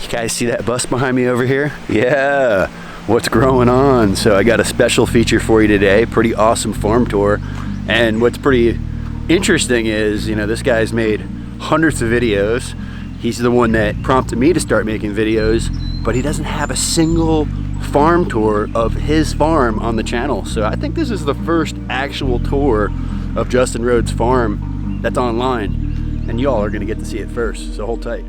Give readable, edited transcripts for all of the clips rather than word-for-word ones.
You guys see that bus behind me over here? Yeah, what's growing on? So I got a special feature for you today, pretty awesome farm tour. And what's pretty interesting is, you know, this guy's made hundreds of videos. He's the one that prompted me to start making videos, but he doesn't have a single farm tour of his farm on the channel. So I think this is the first actual tour of Justin Rhodes' farm that's online, and y'all are gonna get to see it first, so hold tight.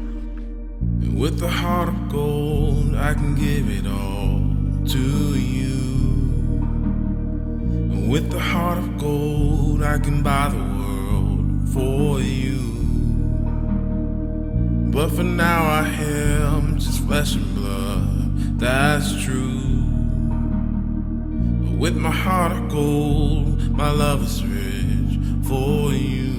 With a heart of gold, I can give it all to you. With a heart of gold, I can buy the world for you. But for now I am just flesh and blood, that's true. With my heart of gold, my love is rich for you.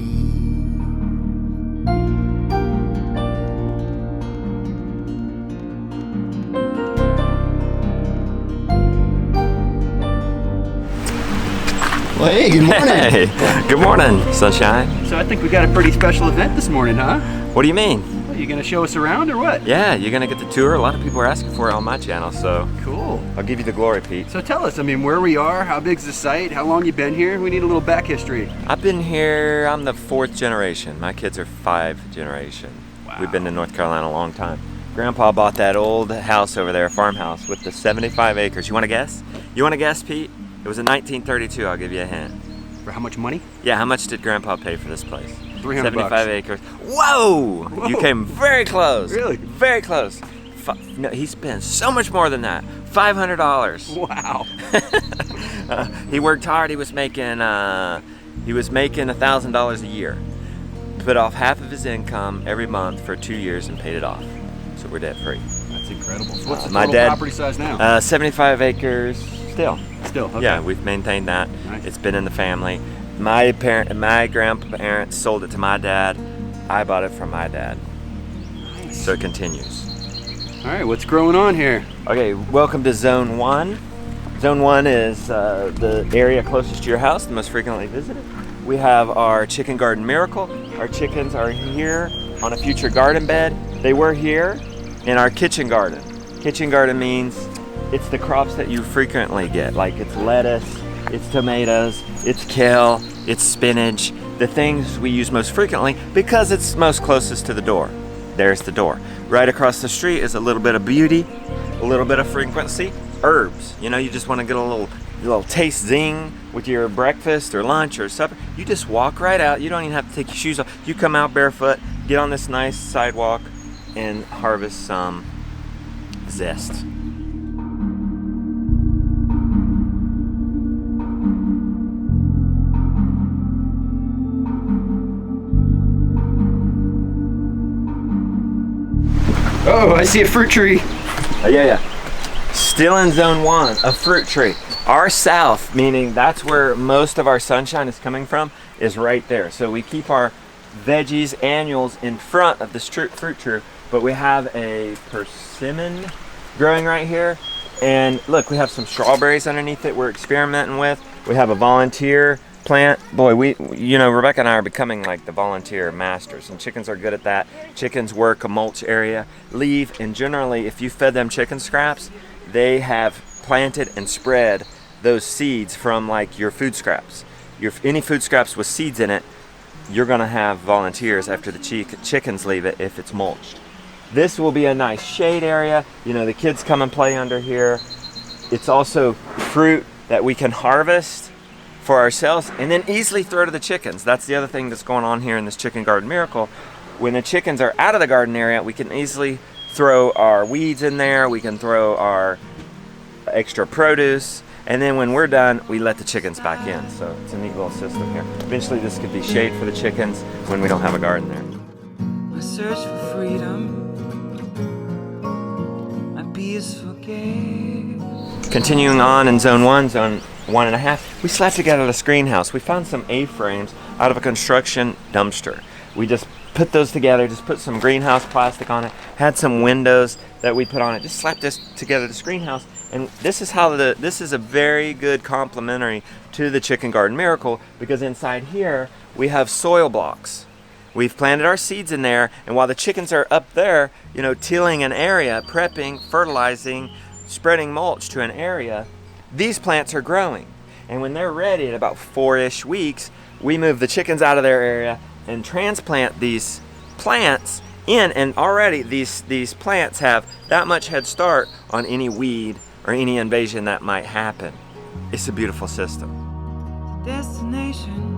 Well, hey, good morning. Hey, good morning, sunshine. So I think we got a pretty special event this morning, huh? What do you mean? Well, you gonna show us around or what? Yeah, you're gonna get the tour. A lot of people are asking for it on my channel, so Cool. I'll give you the glory, Pete. So tell us, I mean, where we are, how big's the site, how long you been here? We need a little back history. I've been here, I'm the 4th generation. My kids are 5th generation. Wow. We've been in North Carolina a long time. Grandpa bought that old house over there, farmhouse, with the 75 acres. You wanna guess? You wanna guess, Pete? It was in 1932, I'll give you a hint. For how much money? Yeah, how much did Grandpa pay for this place? 300 75 bucks. acres. Whoa! Whoa! You came very close. Really? Very close. No, he spent so much more than that. $500. Wow. He worked hard. He was making $1,000 a year. Put off half of his income every month for 2 years and paid it off. So we're debt free. That's incredible. So what's the My total dad- property size now? 75 acres still. Still, okay. Yeah, we've maintained that. Nice. It's been in the family. My grandparents sold it to my dad. I bought it from my dad. Nice. So it continues. All right, what's growing on here? Okay, welcome to Zone 1. Zone 1 is the area closest to your house, the most frequently visited. We have our chicken garden miracle. Our chickens are here on a future garden bed. They were here in our kitchen garden. Kitchen garden means it's the crops that you frequently get, like it's lettuce, it's tomatoes, it's kale, it's spinach, the things we use most frequently because it's most closest to the door. There's the door. Right across the street is a little bit of beauty, a little bit of frequency, herbs. You know, you just want to get a little taste zing with your breakfast or lunch or supper. You just walk right out. You don't even have to take your shoes off. You come out barefoot, get on this nice sidewalk, and harvest some zest. Oh, I see a fruit tree. Yeah. Still in Zone 1, a fruit tree. Our south, meaning that's where most of our sunshine is coming from, is right there. So we keep our veggies, annuals in front of this fruit tree, but we have a persimmon growing right here. And look, we have some strawberries underneath it we're experimenting with. We have a volunteer plant. Boy, Rebecca and I are becoming like the volunteer masters, and chickens are good at that. Chickens work a mulch area, leave, and generally if you fed them chicken scraps, they have planted and spread those seeds from like your food scraps. Any food scraps with seeds in it, you're gonna have volunteers after the chickens leave it if it's mulched. This will be a nice shade area. You know, the kids come and play under here. It's also fruit that we can harvest for ourselves and then easily throw to the chickens. That's the other thing that's going on here in this chicken garden miracle. When the chickens are out of the garden area, we can easily throw our weeds in there, we can throw our extra produce, and then when we're done, we let the chickens back in. So it's a neat little system here. Eventually this could be shade for the chickens when we don't have a garden there. My search for freedom, my bees forgave. Continuing on in Zone 1, Zone 1.5, we slapped together the screen house. We found some A-frames out of a construction dumpster. We just put those together, just put some greenhouse plastic on it, had some windows that we put on it, just slapped this together, this greenhouse. And this is a very good complementary to the chicken garden miracle, because inside here we have soil blocks. We've planted our seeds in there, and while the chickens are up there, you know, tilling an area, prepping, fertilizing, spreading mulch to an area, these plants are growing. And when they're ready at about 4-ish weeks, we move the chickens out of their area and transplant these plants in, and already these plants have that much head start on any weed or any invasion that might happen. It's a beautiful system. Destination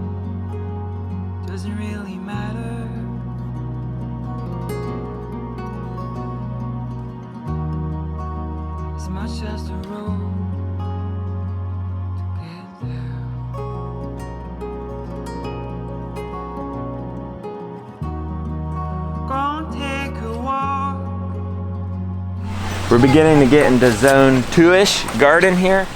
doesn't really matter. As much as the road to get there. Gonna take a walk. We're beginning to get into zone 2-ish garden here.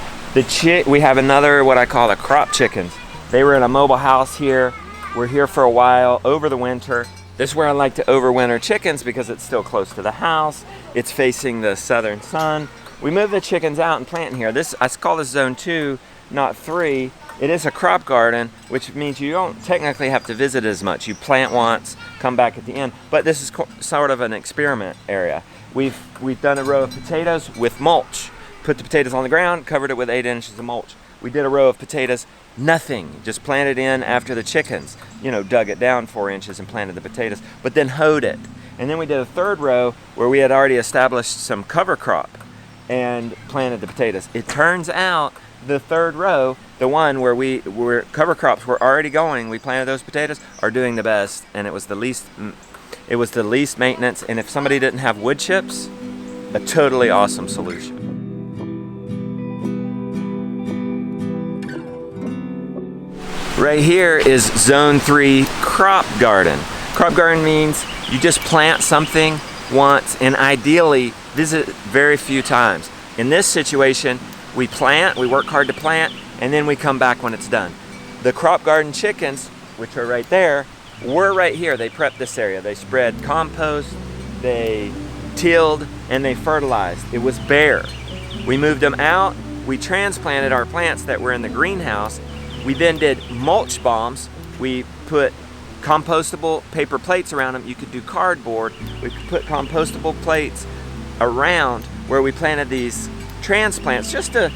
We have another, what I call the crop chickens. They were in a mobile house here. We're here for a while over the winter. This is where I like to overwinter chickens because it's still close to the house. It's facing the southern sun. We move the chickens out and plant in here. I call this zone 2, not 3. It is a crop garden, which means you don't technically have to visit as much. You plant once, come back at the end. But this is sort of an experiment area. We've done a row of potatoes with mulch. Put the potatoes on the ground, covered it with 8 inches of mulch. We did a row of potatoes, nothing, just planted in after the chickens, you know, dug it down 4 inches and planted the potatoes, but then hoed it. And then we did a third row where we had already established some cover crop and planted the potatoes. It turns out the third row, the one where cover crops were already going, we planted those potatoes, are doing the best, and it was the least maintenance. And if somebody didn't have wood chips, a totally awesome solution. Right here is zone 3 crop garden. Crop garden means you just plant something once and ideally visit very few times. In this situation, we work hard to plant, and then we come back when it's done. The crop garden chickens, which are right there, were right here. They prepped this area. They spread compost, they tilled, and they fertilized. It was bare. We moved them out. We transplanted our plants that were in the greenhouse. We then did mulch bombs. We put compostable paper plates around them. You could do cardboard. We could put compostable plates around where we planted these transplants just to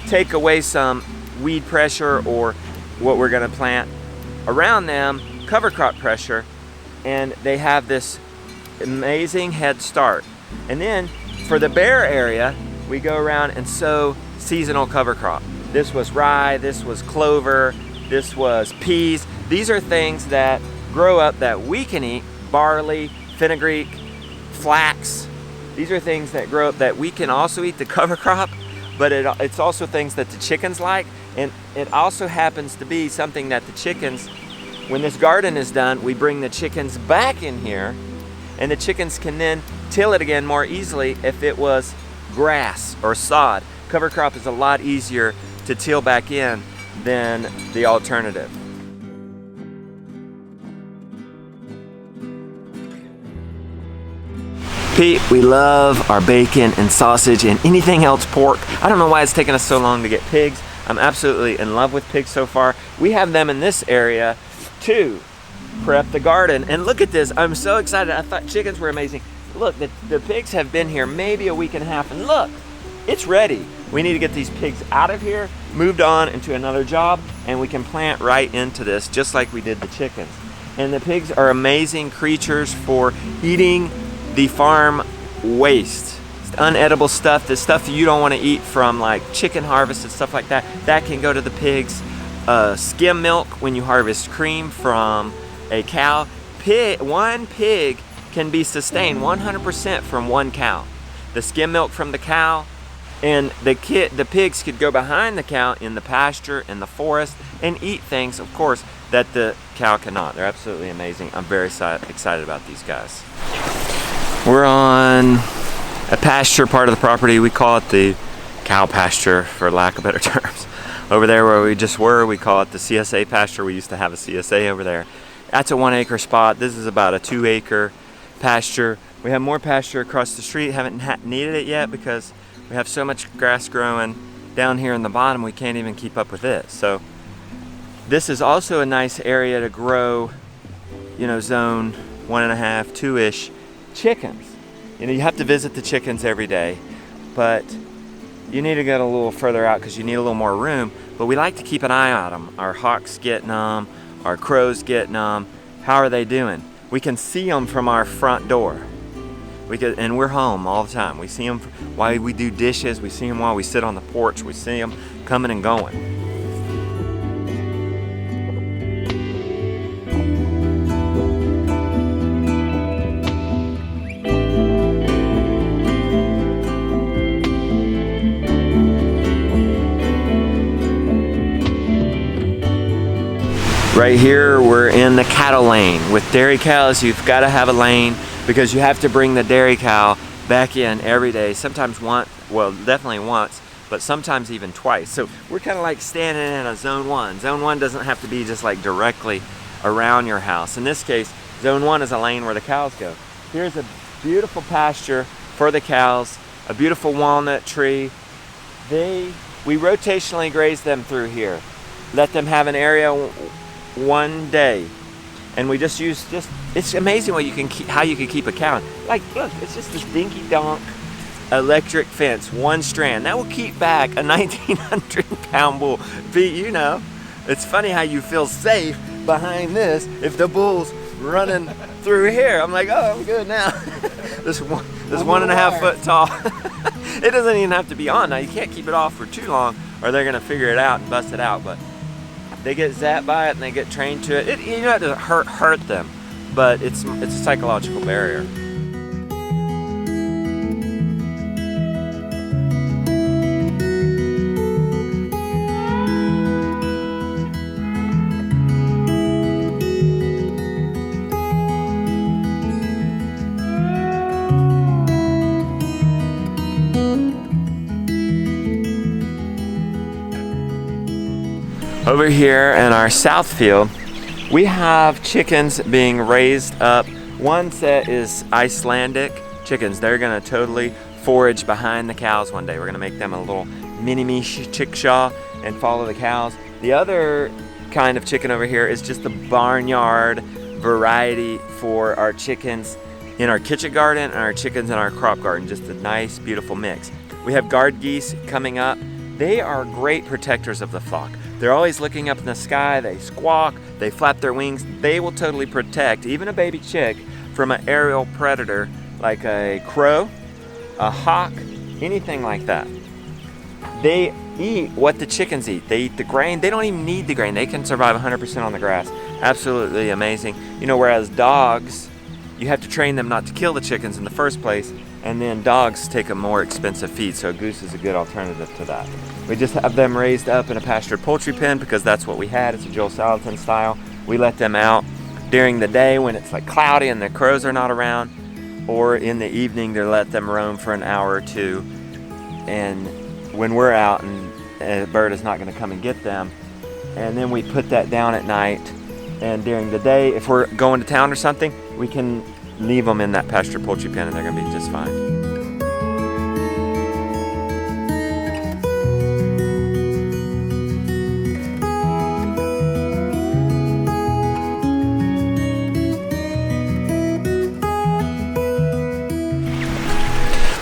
take away some weed pressure or what we're gonna plant around them, cover crop pressure, and they have this amazing head start. And then for the bare area, we go around and sow seasonal cover crop. This was rye, this was clover, this was peas. These are things that grow up that we can eat, barley, fenugreek, flax. These are things that grow up that we can also eat, the cover crop, but it's also things that the chickens like, and it also happens to be something that the chickens, when this garden is done, we bring the chickens back in here, and the chickens can then till it again more easily if it was grass or sod. Cover crop is a lot easier to till back in than the alternative. Pete, we love our bacon and sausage and anything else pork. I don't know why it's taken us so long to get pigs. I'm absolutely in love with pigs so far. We have them in this area to prep the garden. And look at this, I'm so excited. I thought chickens were amazing. Look, the pigs have been here maybe a week and a half, and look, it's ready. We need to get these pigs out of here, moved on into another job, and we can plant right into this just like we did the chickens. And the pigs are amazing creatures for eating the farm waste. It's unedible stuff, the stuff you don't want to eat from like chicken harvest and stuff like that, that can go to the pigs. Skim milk when you harvest cream from a cow. One pig can be sustained 100% from one cow. The skim milk from the cow, and the pigs could go behind the cow in the pasture, in the forest, and eat things, of course, that the cow cannot. They're absolutely amazing. I'm very excited about these guys. We're on a pasture part of the property. We call it the cow pasture, for lack of better terms. Over there where we just were, we call it the CSA pasture. We used to have a CSA over there. That's a 1 acre spot. This is about a 2 acre pasture. We have more pasture across the street. Haven't needed it yet because we have so much grass growing down here in the bottom we can't even keep up with it. So this is also a nice area to grow you know, zone 1.5, 2-ish chickens. You know, you have to visit the chickens every day, but you need to get a little further out because you need a little more room. But we like to keep an eye on them. Our hawks getting them, our crows getting them. How are they doing? We can see them from our front door. And we're home all the time. We see them while we do dishes. We see them while we sit on the porch. We see them coming and going. Right here, we're in the cattle lane. With dairy cows, you've got to have a lane because you have to bring the dairy cow back in every day. Sometimes once, well, definitely once, but sometimes even twice. So we're kind of like standing in a zone 1. Zone 1 doesn't have to be just like directly around your house. In this case, zone 1 is a lane where the cows go. Here's a beautiful pasture for the cows, a beautiful walnut tree. We rotationally graze them through here. Let them have an area one day, and we just use it's amazing what you can how you can keep a cow. Like, look, it's just this dinky donk electric fence, one strand that will keep back a 1,900-pound bull. You know, it's funny how you feel safe behind this if the bull's running through here. I'm like, oh, I'm good now. this 1.5 foot tall. It doesn't even have to be on. Now you can't keep it off for too long or they're gonna figure it out and bust it out, but they get zapped by it and they get trained to it. You don't have to hurt them, but it's a psychological barrier. Over here in our south field, we have chickens being raised up. One set is Icelandic chickens. They're gonna totally forage behind the cows one day. We're gonna make them a little mini-me chickshaw and follow the cows. The other kind of chicken over here is just the barnyard variety for our chickens in our kitchen garden and our chickens in our crop garden. Just a nice, beautiful mix. We have guard geese coming up. They are great protectors of the flock. They're always looking up in the sky, they squawk, they flap their wings. They will totally protect even a baby chick from an aerial predator like a crow, a hawk, anything like that. They eat what the chickens eat. They eat the grain. They don't even need the grain. They can survive 100% on the grass. Absolutely amazing. You know, whereas dogs, you have to train them not to kill the chickens in the first place, and then dogs take a more expensive feed, so a goose is a good alternative to that. We just have them raised up in a pastured poultry pen because that's what we had. It's a Joel Salatin style. We let them out during the day when it's like cloudy and the crows are not around, or in the evening to let them roam for an hour or two. And when we're out and a bird is not going to come and get them, and then we put that down at night. And during the day, if we're going to town or something, we can leave them in that pastured poultry pen and they're going to be just fine.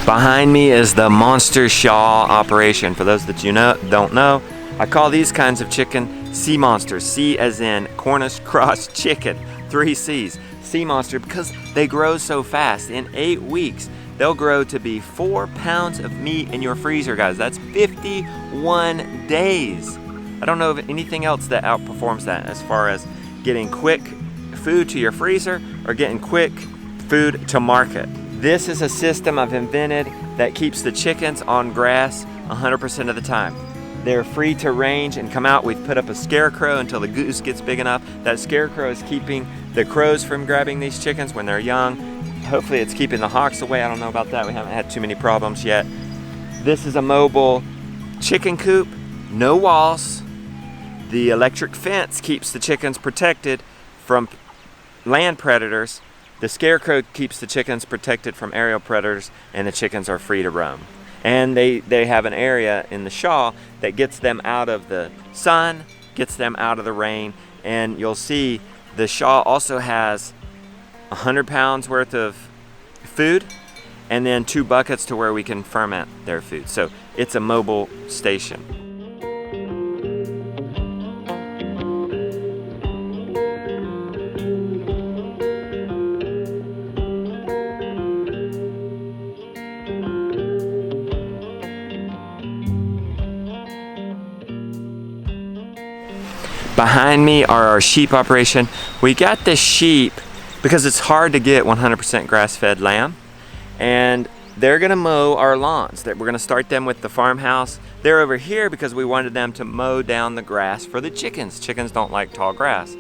Behind me is the monster shaw operation. For those that don't know, I call these kinds of chicken sea monsters. Sea as in Cornish cross chicken, 3 C's. Sea monster because they grow so fast. In 8 weeks, they'll grow to be 4 pounds of meat in your freezer, guys. That's 51 days. I don't know of anything else that outperforms that as far as getting quick food to your freezer or getting quick food to market. This is a system I've invented that keeps the chickens on grass 100% of the time. They're free to range and come out. We've put up a scarecrow until the goose gets big enough. That scarecrow is keeping the crows from grabbing these chickens when they're young. Hopefully it's keeping the hawks away. I don't know about that. We haven't had too many problems yet. This is a mobile chicken coop, no walls. The electric fence keeps the chickens protected from land predators. The scarecrow keeps the chickens protected from aerial predators, and the chickens are free to roam. And they have an area in the shaw that gets them out of the sun, gets them out of the rain, and you'll see The shaw also has 100 pounds worth of food and then 2 buckets to where we can ferment their food. So it's a mobile station. Behind me are our sheep operation. We got the sheep because it's hard to get 100% grass-fed lamb, and they're gonna mow our lawns. We're gonna start them with the farmhouse. They're over here because we wanted them to mow down the grass for the chickens. Chickens don't like tall grass.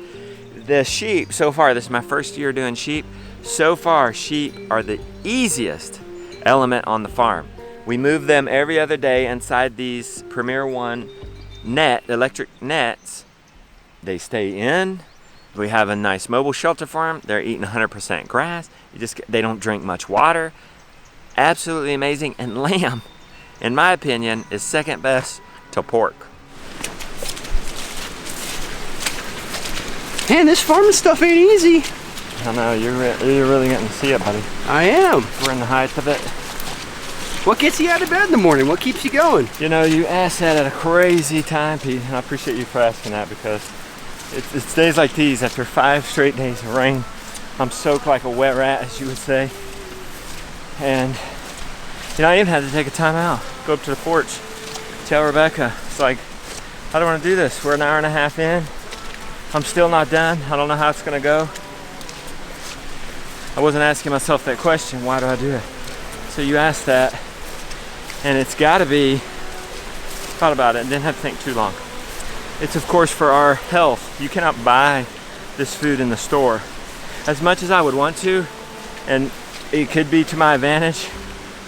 The sheep, so far, this is my first year doing sheep, so far sheep are the easiest element on the farm. We move them every other day inside these Premier One electric nets. They stay in. We have a nice mobile shelter for them. They're eating 100% grass. They don't drink much water. Absolutely amazing. And lamb, in my opinion, is second best to pork. Man, this farming stuff ain't easy. I know, you're really getting to see it, buddy. I am. We're in the height of it. What gets you out of bed in the morning? What keeps you going? You know, you asked that at a crazy time, Pete, and I appreciate you for asking that, because it's days like these, after 5 straight days of rain, I'm soaked like a wet rat, as you would say. And, you know, I even had to take a time out, go up to the porch, tell Rebecca, it's like, I don't want to do this. We're an hour and a half in. I'm still not done. I don't know how it's going to go. I wasn't asking myself that question, why do I do it? So you asked that, and it's got to be, thought about it and didn't have to think too long. It's of course for our health. You cannot buy this food in the store. As much as I would want to, and it could be to my advantage,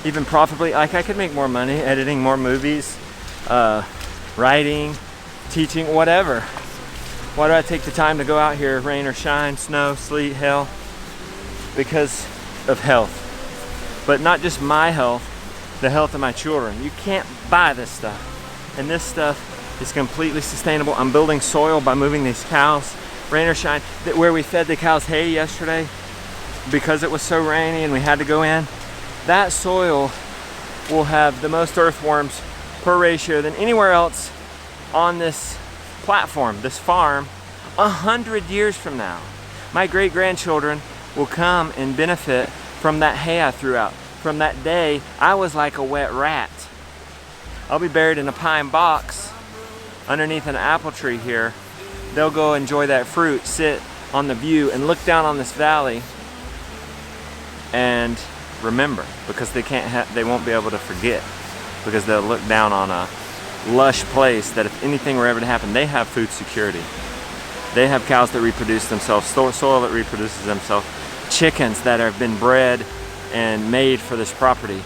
even profitably, like I could make more money editing more movies, writing, teaching, whatever. Why do I take the time to go out here, rain or shine, snow, sleet, hail? Because of health. But not just my health, the health of my children. You can't buy this stuff. And this stuff is completely sustainable. I'm building soil by moving these cows, rain or shine. Where we fed the cows hay yesterday, because it was so rainy and we had to go in, that soil will have the most earthworms per ratio than anywhere else on this platform, this farm, 100 years from now. My great-grandchildren will come and benefit from that hay I threw out. From that day, I was like a wet rat. I'll be buried in a pine box underneath an apple tree here. They'll go enjoy that fruit, sit on the view and look down on this valley and remember, because they won't be able to forget, because they'll look down on a lush place that if anything were ever to happen, they have food security. They have cows that reproduce themselves, soil that reproduces themselves, chickens that have been bred and made for this property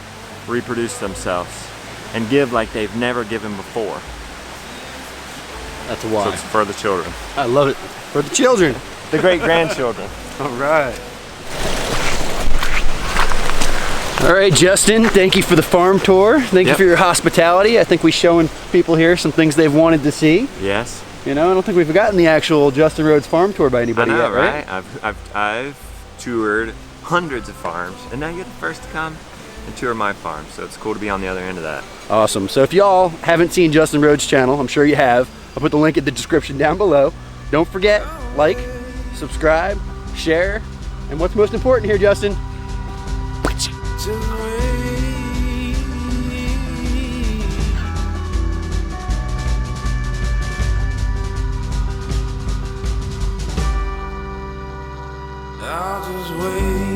reproduce themselves and give like they've never given before. That's why. So it's for the children. I love it. For the children. The great-grandchildren. All right. All right, Justin, thank you for the farm tour. Thank you for your hospitality. I think we're showing people here some things they've wanted to see. Yes. You know, I don't think we've gotten the actual Justin Rhodes farm tour by anybody yet, right? I've toured hundreds of farms, and now you're the first to come and tour my farm, so it's cool to be on the other end of that. Awesome. So if y'all haven't seen Justin Rhodes' channel, I'm sure you have. I'll put the link in the description down below. Don't forget, like, subscribe, share, and what's most important here, Justin? Just wait. I'll just wait.